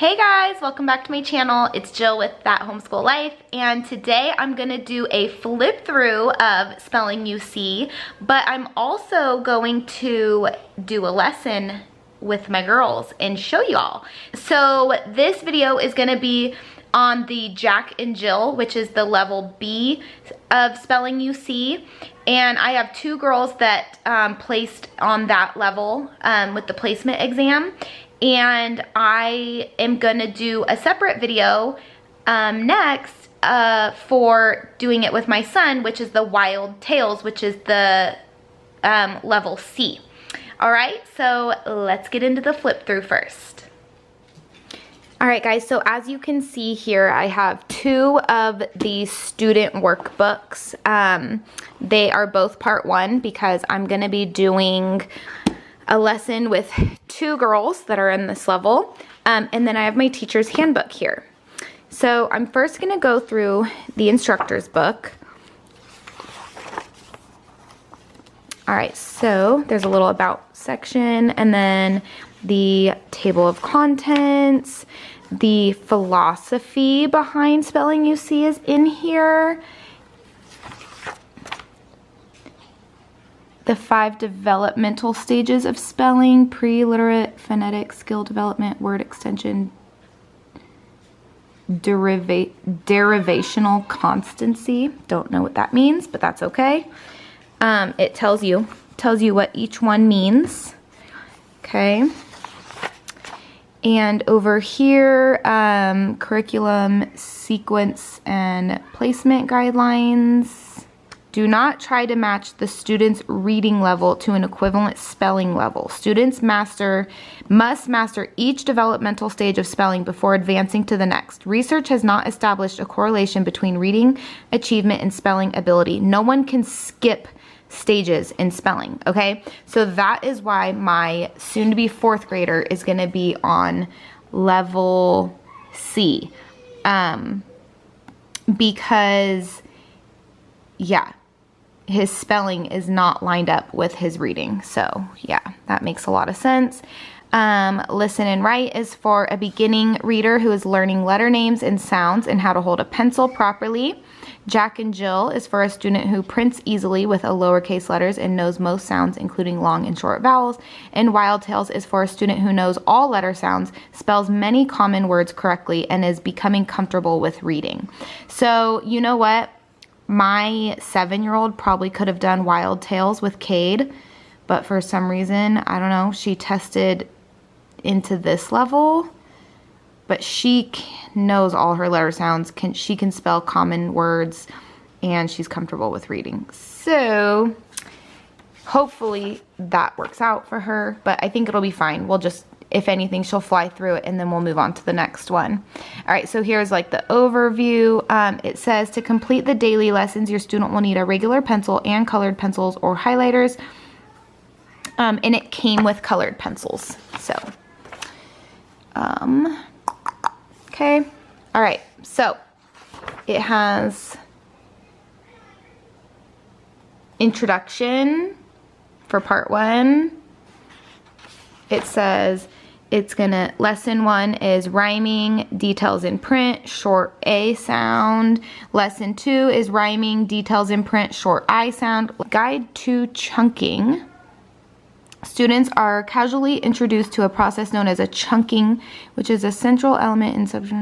Hey guys, welcome back to my channel. It's Jill with That Homeschool Life, and today I'm gonna do a flip through of spelling you see, but I'm also going to do a lesson with my girls and show you all. So this video is gonna be on the Jack and Jill, which is the level B of spelling you see, and I have two girls that placed on that level with the placement exam. And I am gonna do a separate video next for doing it with my son, which is the Wild Tales, which is the level C. All right, so let's get into the flip through first. All right guys, so as you can see here, I have two of the student workbooks. They are both part one because I'm gonna be doing a lesson with two girls that are in this level, and then I have my teacher's handbook here. So I'm first gonna go through the instructor's book. All right, so there's a little about section, and then the table of contents, the philosophy behind spelling you see is in here. The 5 developmental stages of spelling: pre-literate, phonetic, skill development, word extension, derivational constancy. Don't know what that means, but that's okay. It tells you what each one means. Okay. And over here, curriculum, sequence, and placement guidelines. Do not try to match the student's reading level to an equivalent spelling level. Students must master each developmental stage of spelling before advancing to the next. Research has not established a correlation between reading achievement and spelling ability. No one can skip stages in spelling, okay? So that is why my soon-to-be 4th grader is gonna be on level C. Because, yeah, his spelling is not lined up with his reading. So yeah, that makes a lot of sense. Listen and write is for a beginning reader who is learning letter names and sounds and how to hold a pencil properly. Jack and Jill is for a student who prints easily with a lowercase letters and knows most sounds, including long and short vowels. And Wild Tales is for a student who knows all letter sounds, spells many common words correctly, and is becoming comfortable with reading. So you know what? My 7-year-old probably could have done Wild Tales with Cade, but for some reason, I don't know, she tested into this level, but she knows all her letter sounds, she can spell common words, and she's comfortable with reading. So hopefully that works out for her, but I think it'll be fine. We'll just, if anything, she'll fly through it, and then we'll move on to the next one. All right, so here's like the overview. It says to complete the daily lessons, your student will need a regular pencil and colored pencils or highlighters. And it came with colored pencils. So, okay. All right, so it has introduction for part 1. It says lesson 1 is rhyming, details in print, short A sound. Lesson 2 is rhyming, details in print, short I sound. Guide to chunking. Students are casually introduced to a process known as a chunking, which is a central element in subject.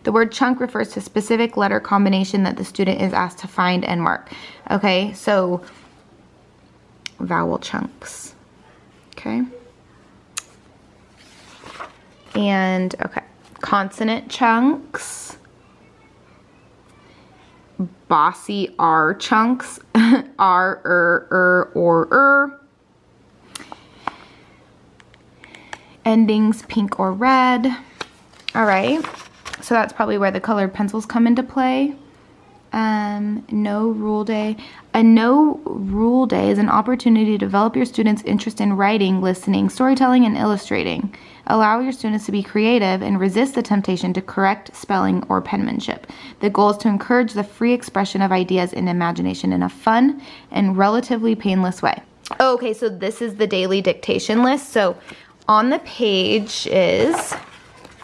The word chunk refers to a specific letter combination that the student is asked to find and mark. Okay, so vowel chunks. Okay. And, okay, consonant chunks, bossy R chunks, R, or. Endings, pink or red. All right, so that's probably where the colored pencils come into play. No rule day. A no rule day is an opportunity to develop your students' interest in writing, listening, storytelling, and illustrating. Allow your students to be creative and resist the temptation to correct spelling or penmanship. The goal is to encourage the free expression of ideas and imagination in a fun and relatively painless way. Okay, so this is the daily dictation list. So on the page is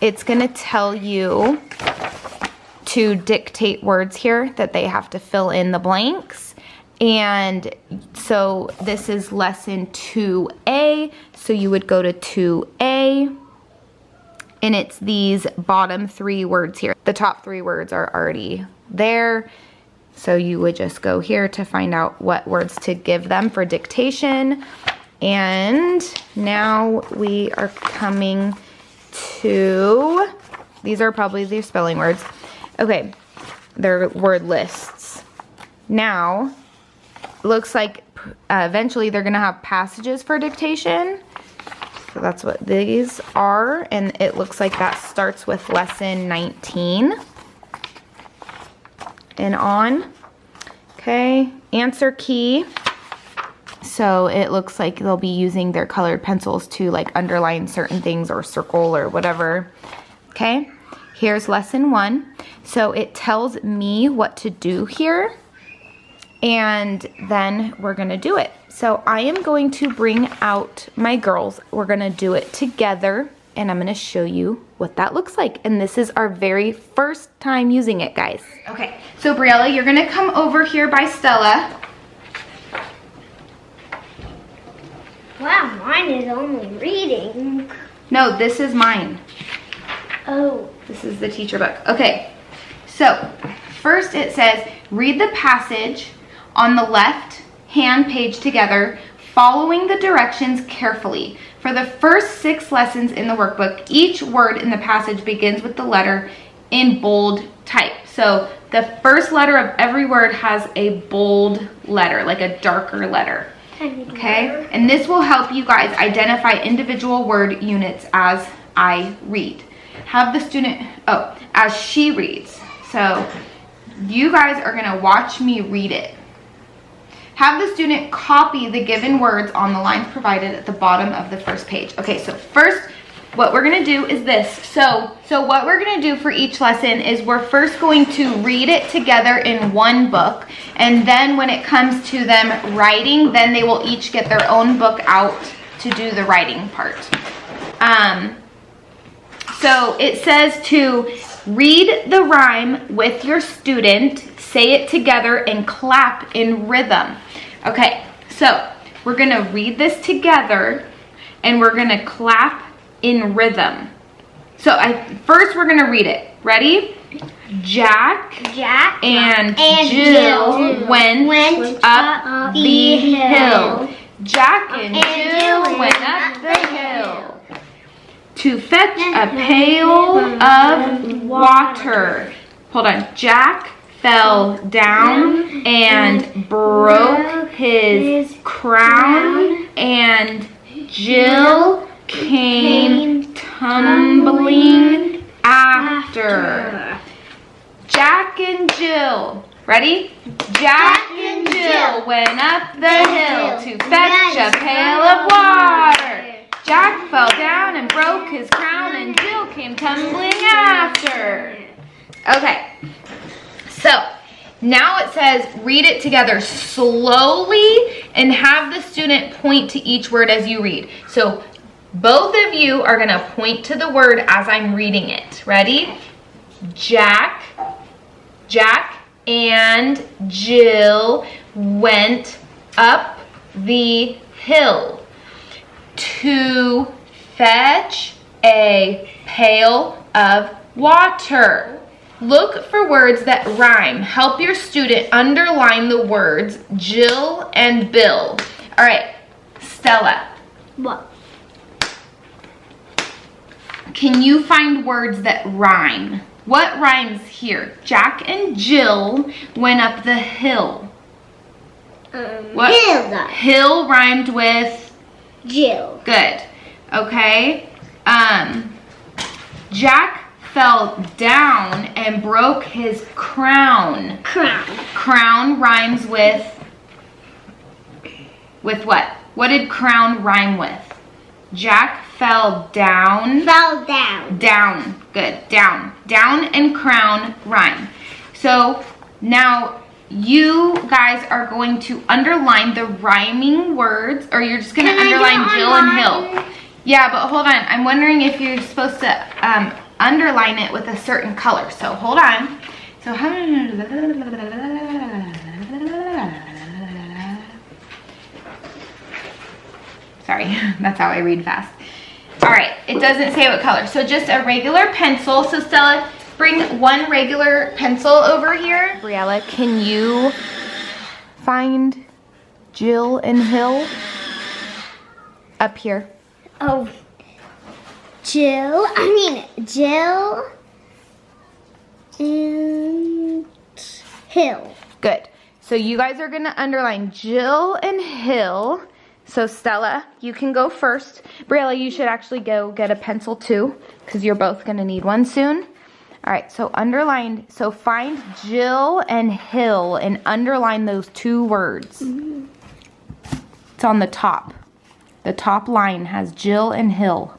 it's gonna tell you to dictate words here that they have to fill in the blanks. And so this is lesson 2A. So you would go to 2A, and it's these bottom 3 words here. The top 3 words are already there. So you would just go here to find out what words to give them for dictation. And now we are coming to, these are probably their spelling words. Okay, they're word lists. Now, it looks like eventually they're gonna have passages for dictation. So that's what these are, and it looks like that starts with lesson 19 and on. Okay, answer key. So it looks like they'll be using their colored pencils to like underline certain things or circle or whatever. Okay, here's lesson 1. So it tells me what to do here, and then we're gonna do it. So I am going to bring out my girls. We're gonna do it together, and I'm gonna show you what that looks like. And this is our very first time using it, guys. Okay, so Briella, you're gonna come over here by Stella. Wow, mine is only reading. No, this is mine. Oh. This is the teacher book. Okay, so first it says, read the passage on the left hand page together, following the directions carefully. For the first 6 lessons in the workbook, each word in the passage begins with the letter in bold type. So the first letter of every word has a bold letter, like a darker letter. Okay, and this will help you guys identify individual word units as I read. Have the student, as she reads. So you guys are gonna watch me read it. Have the student copy the given words on the lines provided at the bottom of the first page. Okay, so first, what we're gonna do is this. So what we're gonna do for each lesson is we're first going to read it together in one book, and then when it comes to them writing, then they will each get their own book out to do the writing part. So it says to read the rhyme with your student, say it together, and clap in rhythm. Okay, so we're gonna read this together, and we're gonna clap in rhythm. So first we're gonna read it. Ready? Jack and Jill went up the hill. Jack and Jill went up the hill to fetch a pail of water. Hold on. Jack fell down and broke his crown, and Jill came tumbling after. Jack and Jill. Ready? Jack and Jill went up the hill to fetch a pail of water. Jack fell down and broke his crown, and Jill came tumbling after. Okay, so now it says read it together slowly and have the student point to each word as you read. So both of you are gonna point to the word as I'm reading it. Ready? Jack and Jill went up the hill to fetch a pail of water. Look for words that rhyme. Help your student underline the words Jill and Bill. All right, Stella. What? Can you find words that rhyme? What rhymes here? Jack and Jill went up the hill. What? Hill. Hill rhymed with Jill. Good. Okay. Jack fell down and broke his crown. Crown rhymes with what? What did crown rhyme with? Jack fell down. Down. Good. Down. Down and crown rhyme. So now you guys are going to underline the rhyming words, or you're just going to underline Jill and Hill. Yeah, but hold on. I'm wondering if you're supposed to underline it with a certain color. So hold on. So sorry, that's how I read fast. All right, it doesn't say what color. So just a regular pencil. So Stella, bring one regular pencil over here. Briella, can you find Jill and Hill? Up here. Oh, Jill and Hill. Good. So you guys are gonna underline Jill and Hill. So Stella, you can go first. Briella, you should actually go get a pencil too, because you're both gonna need one soon. All right, so underline, so find Jill and Hill and underline those two words. Mm-hmm. It's on the top. The top line has Jill and Hill.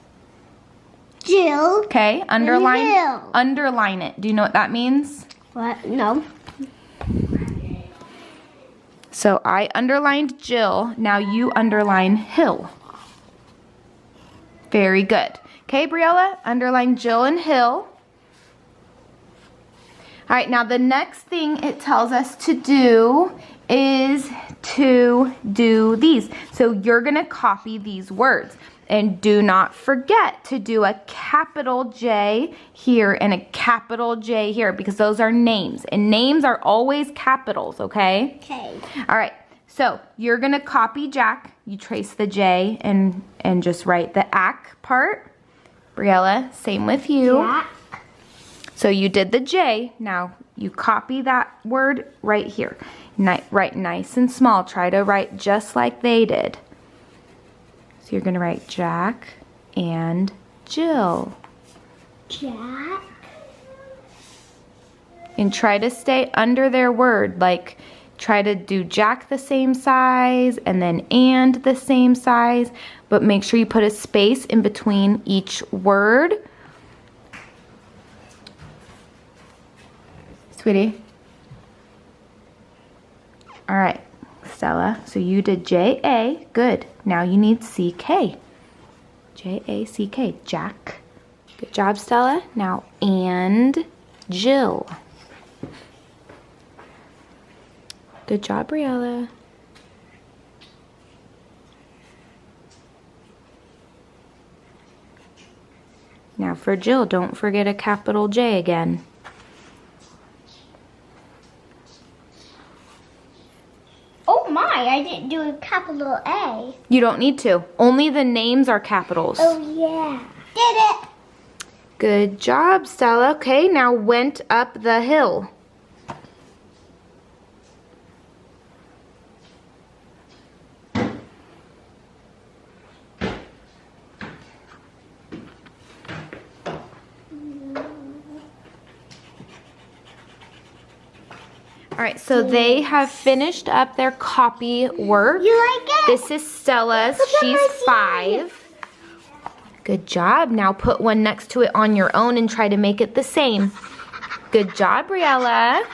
Jill. Okay, underline, and Hill. underline it. Do you know what that means? What? No. So I underlined Jill, now you underline Hill. Very good. Okay, Briella, underline Jill and Hill. All right, now the next thing it tells us to do is to do these. So you're gonna copy these words. And do not forget to do a capital J here and a capital J here, because those are names. And names are always capitals, okay? Okay. All right, so you're gonna copy Jack. You trace the J and just write the ack part. Briella, same with you. Jack. So you did the J, now you copy that word right here. Write nice and small, try to write just like they did. So you're gonna write Jack and Jill. Jack. And try to stay under their word, like try to do Jack the same size and then and the same size, but make sure you put a space in between each word. Sweetie. All right, Stella, so you did J-A, good. Now you need C-K. J-A-C-K, Jack. Good job, Stella. Now, and Jill. Good job, Briella. Now for Jill, don't forget a capital J again. Oh my, I didn't do a capital A. You don't need to. Only the names are capitals. Oh yeah. Did it. Good job, Stella. Okay, now went up the hill. All right, so they have finished up their copy work. You like it? This is Stella's. She's 5. Good job. Now put one next to it on your own and try to make it the same. Good job, Briella.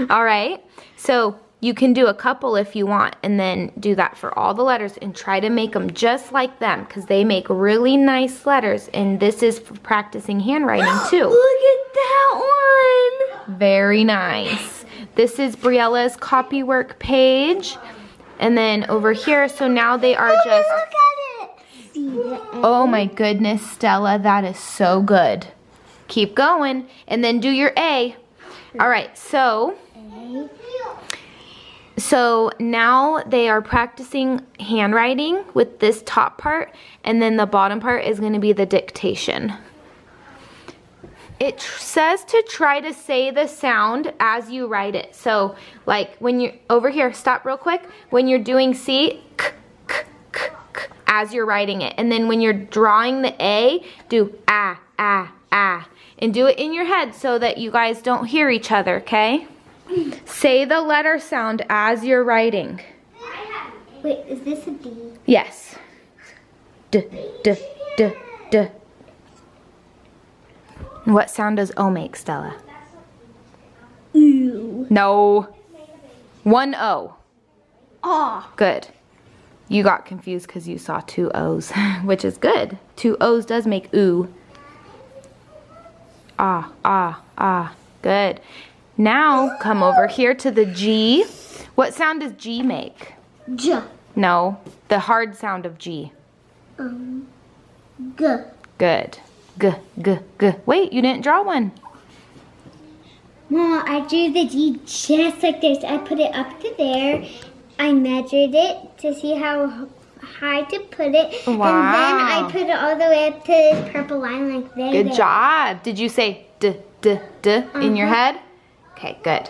All right, so you can do a couple if you want and then do that for all the letters and try to make them just like them because they make really nice letters, and this is for practicing handwriting too. Look at that one. Very nice. This is Briella's copy work page. And then over here, so now they are just... Look at it. See the Oh my goodness, Stella, that is so good. Keep going, and then do your A. All right, so now they are practicing handwriting with this top part, and then the bottom part is going to be the dictation. It says to try to say the sound as you write it. So, like when you're over here, stop real quick. When you're doing C, k, k, k, k, as you're writing it. And then when you're drawing the A, do ah, ah, ah. And do it in your head so that you guys don't hear each other, okay? Say the letter sound as you're writing. Wait, is this a D? Yes. D, d, d, d. What sound does O make, Stella? Ooh. No. 1 O. Ah. Good. You got confused because you saw 2 O's, which is good. 2 O's does make ooh. ah, ah, ah. Good. Now come over here to the G. What sound does G make? J. No, the hard sound of G. G. Good. G, g, g. Wait, you didn't draw one. Mom, I drew the G just like this. I put it up to there. I measured it to see how high to put it. Wow. And then I put it all the way up to this purple line like there. Good job. Did you say d, d, d in your head? Okay, good.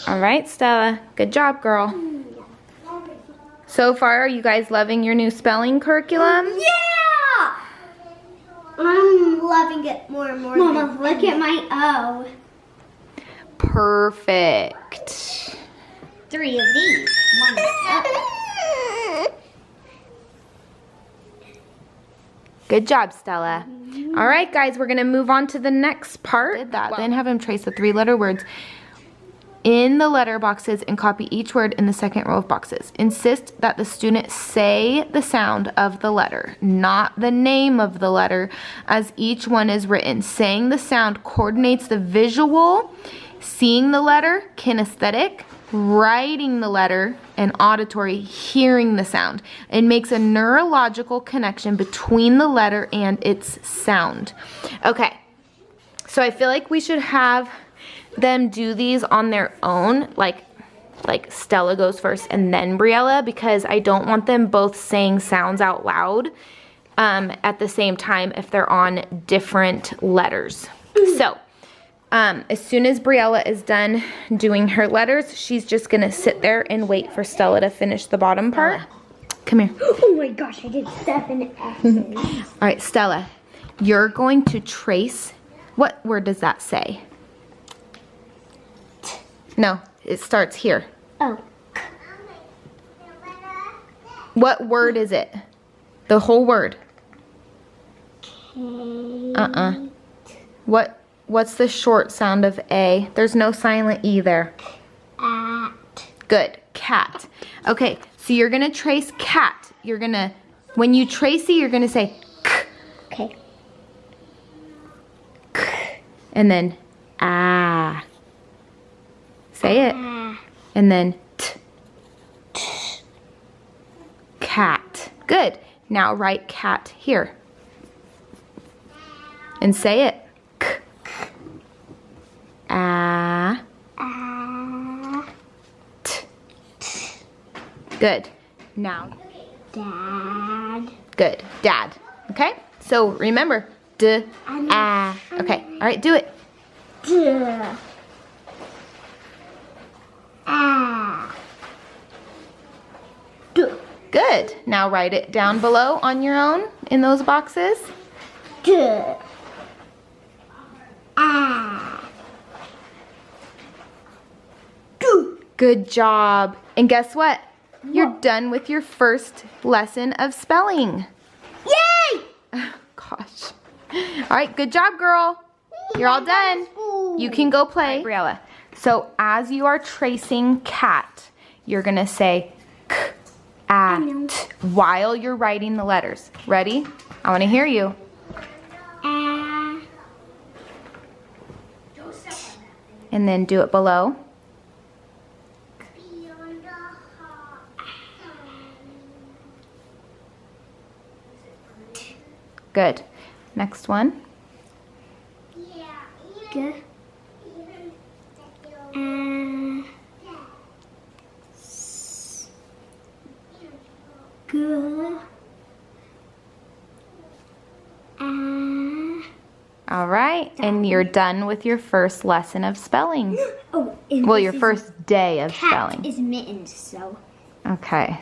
All right, Stella. Good job, girl. So far, are you guys loving your new spelling curriculum? Yeah! I'm loving it more and more. Mama, look at my O. Perfect. 3 of these. 1 O. Good job, Stella. All right, guys, we're going to move on to the next part. Then have him trace the 3-letter words in the letter boxes and copy each word in the second row of boxes. Insist that the student say the sound of the letter, not the name of the letter, as each one is written. Saying the sound coordinates the visual, seeing the letter, kinesthetic, writing the letter, and auditory, hearing the sound. It makes a neurological connection between the letter and its sound. Okay, so I feel like we should have them do these on their own, like Stella goes first and then Briella, because I don't want them both saying sounds out loud at the same time if they're on different letters. So as soon as Briella is done doing her letters, she's just gonna sit there and wait for Stella to finish the bottom part. Come here. Oh my gosh, I did 7 S's. All right, Stella, you're going to trace, what word does that say? No, it starts here. Oh. What word is it? The whole word. What's the short sound of A? There's no silent E there. At. Good, cat. Okay, so you're gonna trace cat. When you trace it, you're gonna say k. Okay. K. And then ah. Say it. And then t. Cat. Good. Now write cat here. And say it. K. Ah. T. Good. Now. Dad. Good. Dad. Okay? So remember. D. Ah. Okay. All right, do it. Duh. Ah. Duh. Good. Now write it down below on your own in those boxes. Duh. Ah. Duh. Good job. And guess what? You're done with your first lesson of spelling. Yay! Gosh. All right, good job, girl. You're all done. You can go play. Briella. So as you are tracing cat, you're going to say k, at, while you're writing the letters. Ready? I want to hear you. And then do it below. Good. Next one. G. G. All right, and you're done with your first lesson of spelling. Oh, Well, your first day of cat spelling. is mittens, so. Okay.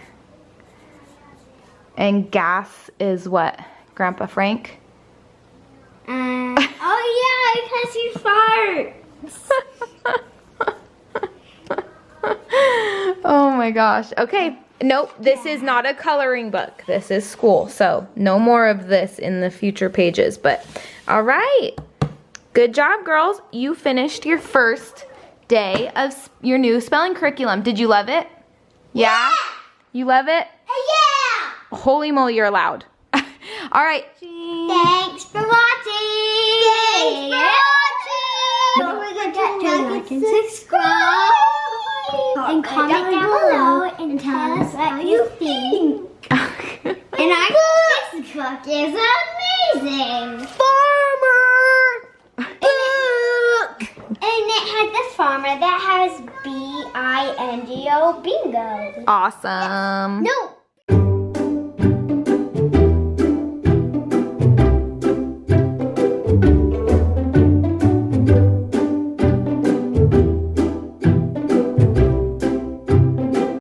And gas is what? Grandpa Frank? Oh yeah, because he farts. Oh my gosh. Okay. Nope, this is not a coloring book. This is school. So no more of this in the future pages. But all right. Good job, girls. You finished your first day of your new spelling curriculum. Did you love it? Yeah? You love it? Yeah! Holy moly, you're loud. All right. Thanks for watching! and subscribe. And comment down below and tell us what you think. And I think this book is amazing. Farmer book. And it has the farmer that has BINGO bingo. Awesome. No,